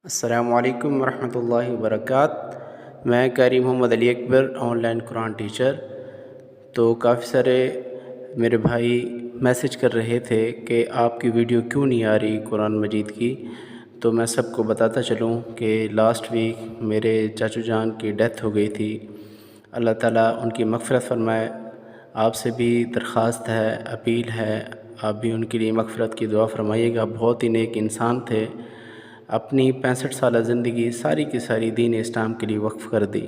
السلام علیکم ورحمۃ اللہ وبرکاتہ۔ میں قاری محمد علی اکبر آن لائن قرآن ٹیچر۔ تو کافی سارے میرے بھائی میسج کر رہے تھے کہ آپ کی ویڈیو کیوں نہیں آ رہی قرآن مجید کی۔ تو میں سب کو بتاتا چلوں کہ لاسٹ ویک میرے چاچو جان کی ڈیتھ ہو گئی تھی۔ اللہ تعالیٰ ان کی مغفرت فرمائے۔ آپ سے بھی درخواست ہے، اپیل ہے، آپ بھی ان کے لیے مغفرت کی دعا فرمائیے گا۔ بہت ہی نیک انسان تھے، اپنی 65 سالہ زندگی ساری کی ساری دین اسلام کے لیے وقف کر دی۔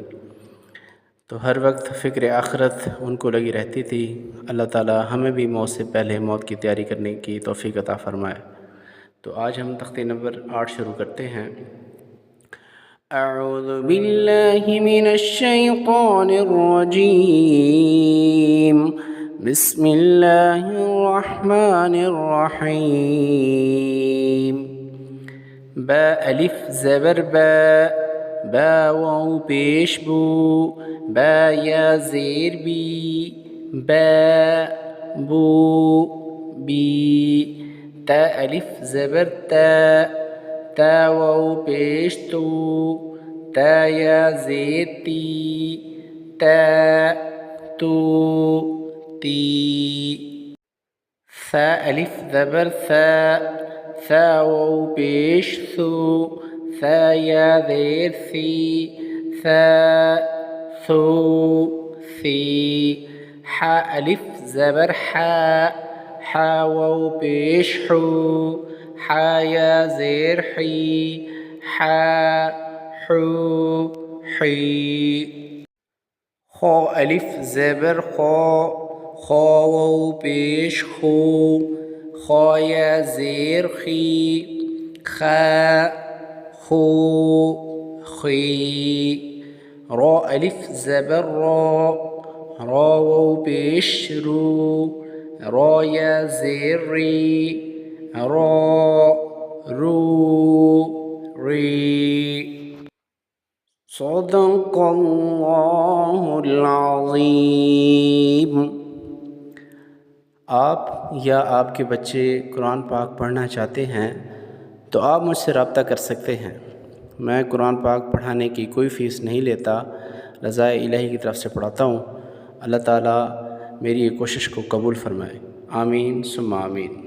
تو ہر وقت فکر آخرت ان کو لگی رہتی تھی۔ اللہ تعالیٰ ہمیں بھی موت سے پہلے موت کی تیاری کرنے کی توفیق عطا فرمائے۔ تو آج ہم تختی نمبر 8 شروع کرتے ہیں۔ اعوذ باللہ من الشیطان الرجیم، بسم اللہ الرحمن الرحیم۔ با الف زبر با، با واو پیش بو، با یا زیر بی، با بو بی۔ تا الف زبر تا، تا واو پیش تو، تا یا زیر تی، تا تو تی۔ ثا الف زبر ثا، ثا واو پیش ثو، ثا یا زیر ثی، ثا ثو ثی۔ حا الف زبر حا، حا واو پیش حو، حا یا زیر حی، حا حو حی۔ خا الف زبر خا، خا واو پیش خو، خا یا زیر خی، خا خو خی۔ را الف زبر را، را واو پیش رو، را یا زیر ری، را رو ری۔ صدق اللہ العظیم۔ آپ یا آپ کے بچے قرآن پاک پڑھنا چاہتے ہیں تو آپ مجھ سے رابطہ کر سکتے ہیں۔ میں قرآن پاک پڑھانے کی کوئی فیس نہیں لیتا، رضا الہی کی طرف سے پڑھاتا ہوں۔ اللہ تعالیٰ میری یہ کوشش کو قبول فرمائے، آمین ثم آمین۔